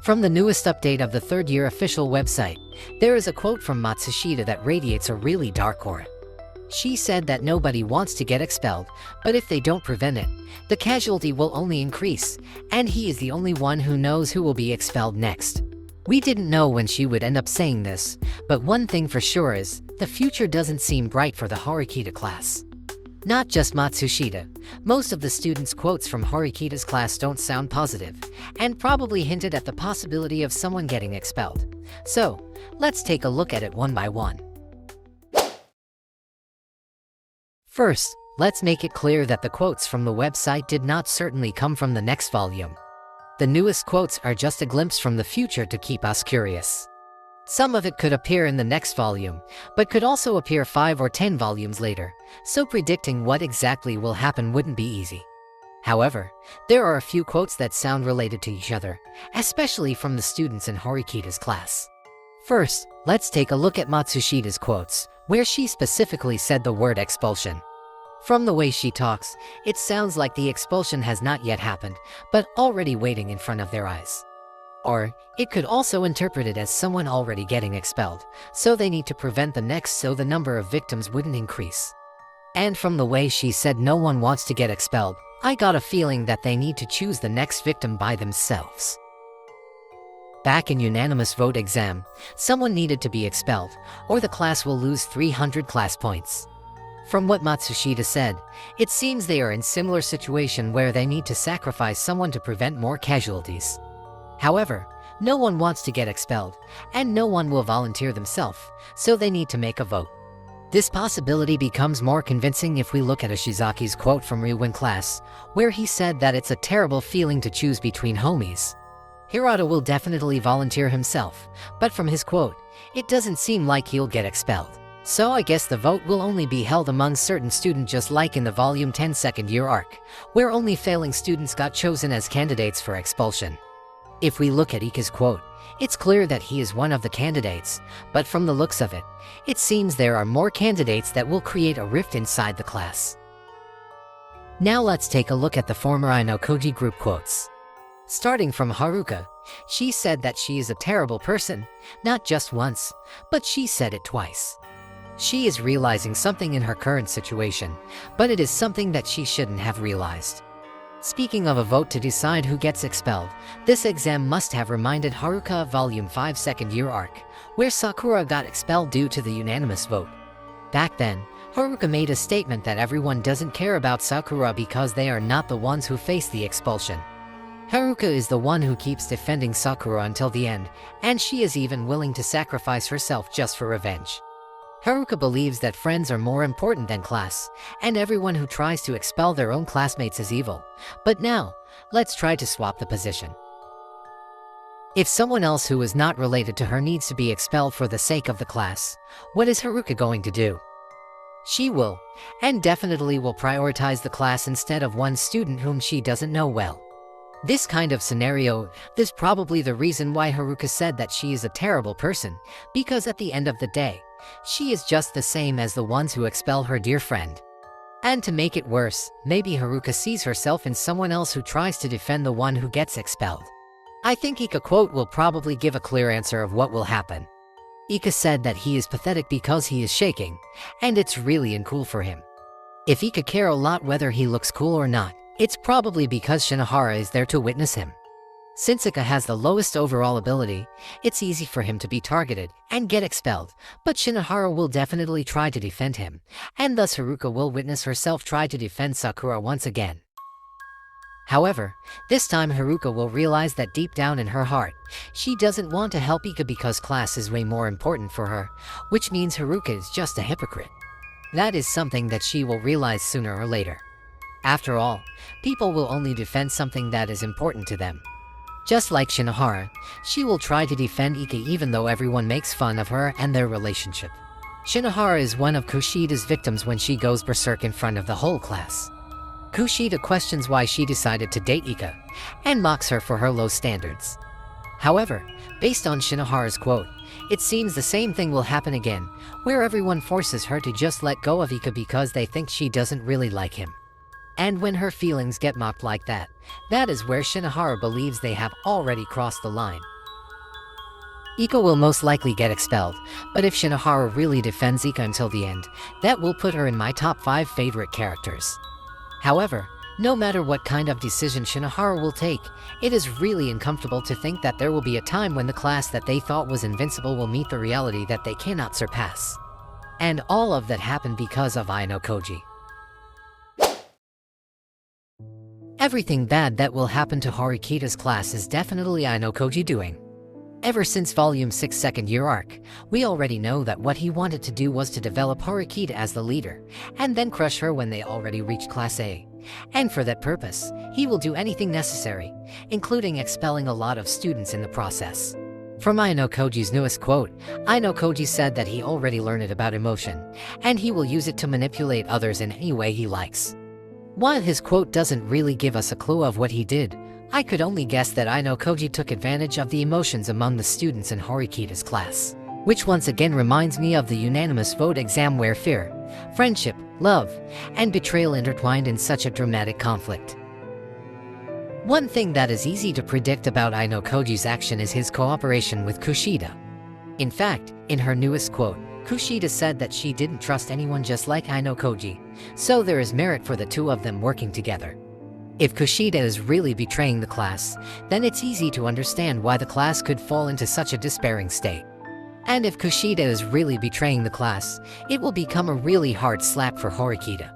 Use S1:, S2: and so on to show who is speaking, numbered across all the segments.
S1: From the newest update of the third-year official website, there is a quote from Matsushita that radiates a really dark aura. She said that nobody wants to get expelled, but if they don't prevent it, the casualty will only increase, and he is the only one who knows who will be expelled next. We didn't know when she would end up saying this, but one thing for sure is, the future doesn't seem bright for the Horikita class. Not just Matsushita, most of the students' quotes from Horikita's class don't sound positive, and probably hinted at the possibility of someone getting expelled. So, let's take a look at it one by one. First, let's make it clear that the quotes from the website did not certainly come from the next volume. The newest quotes are just a glimpse from the future to keep us curious. Some of it could appear in the next volume, but could also appear 5 or 10 volumes later, so predicting what exactly will happen wouldn't be easy. However, there are a few quotes that sound related to each other, especially from the students in Horikita's class. First, let's take a look at Matsushita's quotes, where she specifically said the word expulsion. From the way she talks, it sounds like the expulsion has not yet happened, but already waiting in front of their eyes. Or, it could also interpret it as someone already getting expelled, so they need to prevent the next so the number of victims wouldn't increase. And from the way she said no one wants to get expelled, I got a feeling that they need to choose the next victim by themselves. Back in unanimous vote exam, someone needed to be expelled, or the class will lose 300 class points. From what Matsushita said, it seems they are in similar situation where they need to sacrifice someone to prevent more casualties. However, no one wants to get expelled, and no one will volunteer themselves, so they need to make a vote. This possibility becomes more convincing if we look at Ishizaki's quote from Ryuin class, where he said that it's a terrible feeling to choose between homies. Hirata will definitely volunteer himself, but from his quote, it doesn't seem like he'll get expelled. So I guess the vote will only be held among certain students, just like in the Volume 10 second year arc, where only failing students got chosen as candidates for expulsion. If we look at Ika's quote, it's clear that he is one of the candidates, but from the looks of it, it seems there are more candidates that will create a rift inside the class. Now let's take a look at the former Ayanokoji group quotes. Starting from Haruka, she said that she is a terrible person, not just once, but she said it twice. She is realizing something in her current situation, but it is something that she shouldn't have realized. Speaking of a vote to decide who gets expelled, this exam must have reminded Haruka of Volume 5 second year arc, where Sakura got expelled due to the unanimous vote. Back then, Haruka made a statement that everyone doesn't care about Sakura because they are not the ones who face the expulsion. Haruka is the one who keeps defending Sakura until the end, and she is even willing to sacrifice herself just for revenge. Haruka believes that friends are more important than class, and everyone who tries to expel their own classmates is evil. But now, let's try to swap the position. If someone else who is not related to her needs to be expelled for the sake of the class, what is Haruka going to do? She will, and definitely will, prioritize the class instead of one student whom she doesn't know well. This kind of scenario is probably the reason why Haruka said that she is a terrible person, because at the end of the day, she is just the same as the ones who expel her dear friend. And to make it worse, maybe Haruka sees herself in someone else who tries to defend the one who gets expelled. I think Ika quote will probably give a clear answer of what will happen. Ika said that he is pathetic because he is shaking, and it's really uncool for him. If Ika care a lot whether he looks cool or not, it's probably because Shinohara is there to witness him. Since Ika has the lowest overall ability, it's easy for him to be targeted and get expelled, but Shinohara will definitely try to defend him, and thus Haruka will witness herself try to defend Sakura once again. However, this time Haruka will realize that deep down in her heart, she doesn't want to help Ika because class is way more important for her, which means Haruka is just a hypocrite. That is something that she will realize sooner or later. After all, people will only defend something that is important to them. Just like Shinohara, she will try to defend Ika even though everyone makes fun of her and their relationship. Shinohara is one of Kushida's victims when she goes berserk in front of the whole class. Kushida questions why she decided to date Ika, and mocks her for her low standards. However, based on Shinohara's quote, it seems the same thing will happen again, where everyone forces her to just let go of Ika because they think she doesn't really like him. And when her feelings get mocked like that, that is where Shinohara believes they have already crossed the line, Ika will most likely get expelled, but if Shinohara really defends Ika until the end, that will put her in my top 5 favorite characters. However, no matter what kind of decision Shinohara will take, it is really uncomfortable to think that there will be a time when the class that they thought was invincible will meet the reality that they cannot surpass. And all of that happened because of Ayanokoji. Everything bad that will happen to Horikita's class is definitely Ayanokoji doing. Ever since Volume 6 second year arc, we already know that what he wanted to do was to develop Horikita as the leader, and then crush her when they already reach Class A. And for that purpose, he will do anything necessary, including expelling a lot of students in the process. From Ayanokoji's newest quote, Ayanokoji said that he already learned it about emotion, and he will use it to manipulate others in any way he likes. While his quote doesn't really give us a clue of what he did, I could only guess that Ayanokoji took advantage of the emotions among the students in Horikita's class. Which once again reminds me of the unanimous vote exam where fear, friendship, love, and betrayal intertwined in such a dramatic conflict. One thing that is easy to predict about Ayanokoji's action is his cooperation with Kushida. In fact, in her newest quote, Kushida said that she didn't trust anyone just like Ayanokoji, so there is merit for the two of them working together. If Kushida is really betraying the class, then it's easy to understand why the class could fall into such a despairing state. And if Kushida is really betraying the class, it will become a really hard slap for Horikita.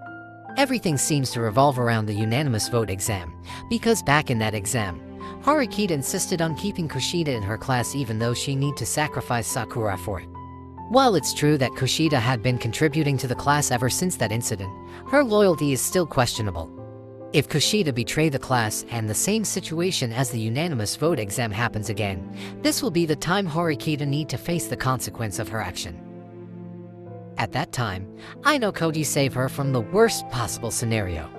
S1: Everything seems to revolve around the unanimous vote exam, because back in that exam, Horikita insisted on keeping Kushida in her class even though she need to sacrifice Sakura for it. While it's true that Kushida had been contributing to the class ever since that incident, her loyalty is still questionable. If Kushida betrayed the class and the same situation as the unanimous vote exam happens again, this will be the time Horikita need to face the consequence of her action. At that time, Ayanokoji save her from the worst possible scenario.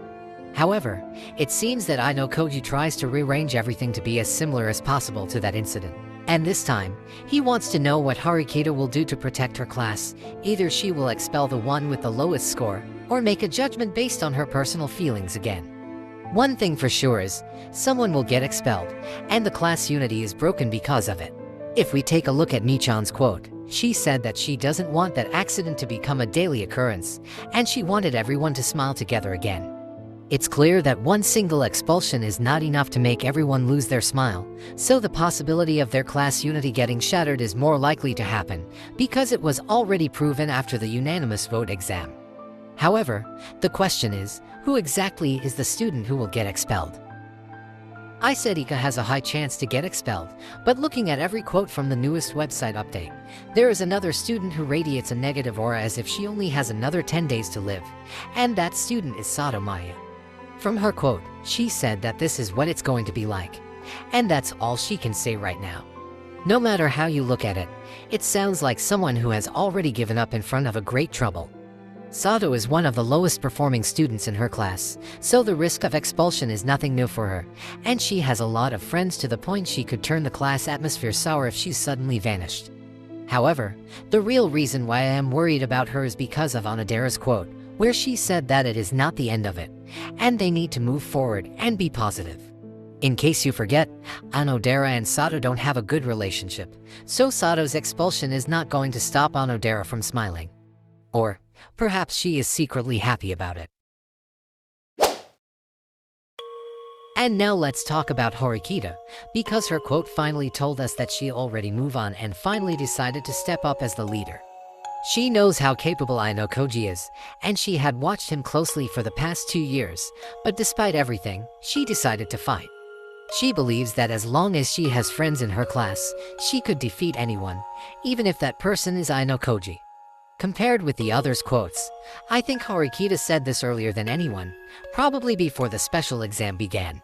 S1: However, it seems that Ayanokoji tries to rearrange everything to be as similar as possible to that incident. And this time, he wants to know what Horikita will do to protect her class. Either she will expel the one with the lowest score, or make a judgment based on her personal feelings again. One thing for sure is, someone will get expelled, and the class unity is broken because of it. If we take a look at Michan's quote, she said that she doesn't want that accident to become a daily occurrence, and she wanted everyone to smile together again. It's clear that one single expulsion is not enough to make everyone lose their smile, so the possibility of their class unity getting shattered is more likely to happen, because it was already proven after the unanimous vote exam. However, the question is, who exactly is the student who will get expelled? I said Ika has a high chance to get expelled, but looking at every quote from the newest website update, there is another student who radiates a negative aura as if she only has another 10 days to live, and that student is Sato Maya. From her quote, she said that this is what it's going to be like, and that's all she can say right now. No matter how you look at it, it sounds like someone who has already given up in front of a great trouble. Sato is one of the lowest performing students in her class, so the risk of expulsion is nothing new for her, and she has a lot of friends to the point she could turn the class atmosphere sour if she suddenly vanished. However, the real reason why I am worried about her is because of Onodera's quote, where she said that it is not the end of it, and they need to move forward and be positive. In case you forget, Onodera and Sato don't have a good relationship, so Sato's expulsion is not going to stop Onodera from smiling. Or perhaps she is secretly happy about it. And now let's talk about Horikita, because her quote finally told us that she already moved on and finally decided to step up as the leader. She knows how capable Ayanokoji is, and she had watched him closely for the past 2 years, but despite everything, she decided to fight. She believes that as long as she has friends in her class, she could defeat anyone, even if that person is Ayanokoji. Compared with the others' quotes, I think Horikita said this earlier than anyone, probably before the special exam began.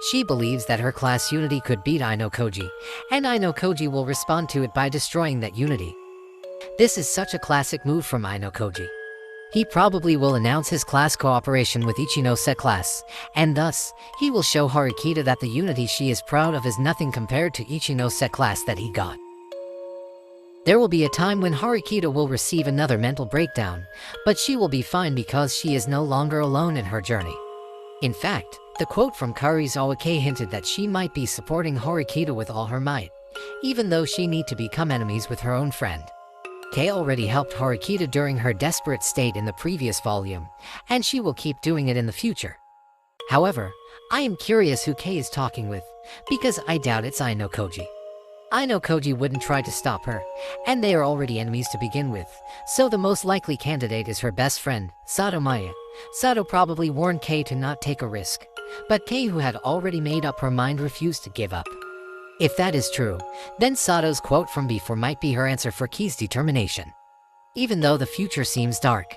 S1: She believes that her class unity could beat Ayanokoji, and Ayanokoji will respond to it by destroying that unity. This is such a classic move from Ayanokoji. He probably will announce his class cooperation with Ichinose class, and thus, he will show Horikita that the unity she is proud of is nothing compared to Ichinose class that he got. There will be a time when Horikita will receive another mental breakdown, but she will be fine because she is no longer alone in her journey. In fact, the quote from Karizawa hinted that she might be supporting Horikita with all her might, even though she need to become enemies with her own friend. Kei already helped Horikita during her desperate state in the previous volume, and she will keep doing it in the future. However, I am curious who Kei is talking with, because I doubt it's Ayanokoji. Ayanokoji wouldn't try to stop her, and they are already enemies to begin with, so the most likely candidate is her best friend, Sato Maya. Sato probably warned Kei to not take a risk, but Kei, who had already made up her mind, refused to give up. If that is true, then Sato's quote from before might be her answer for Kei's determination. Even though the future seems dark,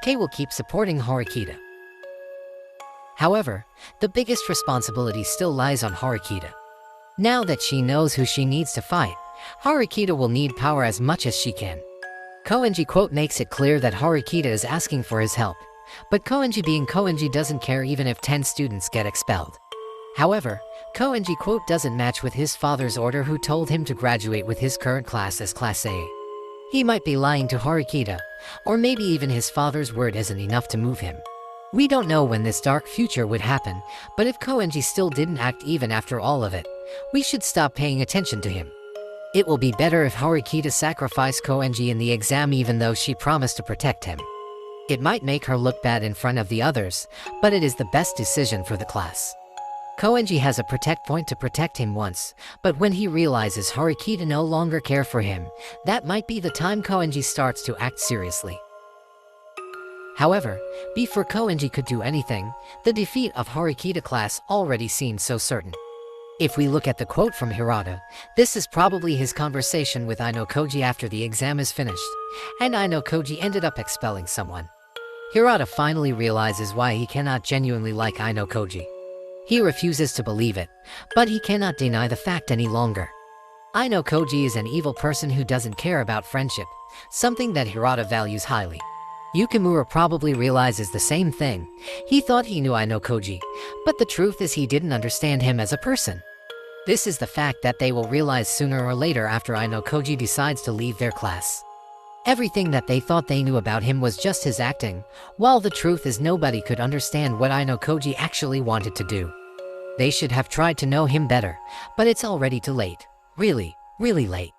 S1: Kei will keep supporting Horikita. However, the biggest responsibility still lies on Horikita. Now that she knows who she needs to fight, Horikita will need power as much as she can. Koenji quote makes it clear that Horikita is asking for his help, but Koenji, being Koenji, doesn't care even if 10 students get expelled. However, Koenji quote doesn't match with his father's order, who told him to graduate with his current class as Class A. He might be lying to Horikita, or maybe even his father's word isn't enough to move him. We don't know when this dark future would happen, but if Koenji still didn't act even after all of it, we should stop paying attention to him. It will be better if Horikita sacrificed Koenji in the exam, even though she promised to protect him. It might make her look bad in front of the others, but it is the best decision for the class. Koenji has a protect point to protect him once, but when he realizes Horikita no longer care for him, that might be the time Koenji starts to act seriously. However, before Koenji could do anything, the defeat of Horikita class already seemed so certain. If we look at the quote from Hirata, this is probably his conversation with Ayanokoji after the exam is finished, and Ayanokoji ended up expelling someone. Hirata finally realizes why he cannot genuinely like Ayanokoji. He refuses to believe it, but he cannot deny the fact any longer. Ayanokoji is an evil person who doesn't care about friendship, something that Hirata values highly. Yukimura probably realizes the same thing. He thought he knew Ayanokoji, but the truth is he didn't understand him as a person. This is the fact that they will realize sooner or later after Ayanokoji decides to leave their class. Everything that they thought they knew about him was just his acting, while the truth is nobody could understand what Ayanokoji actually wanted to do. They should have tried to know him better, but it's already too late. Really, really late.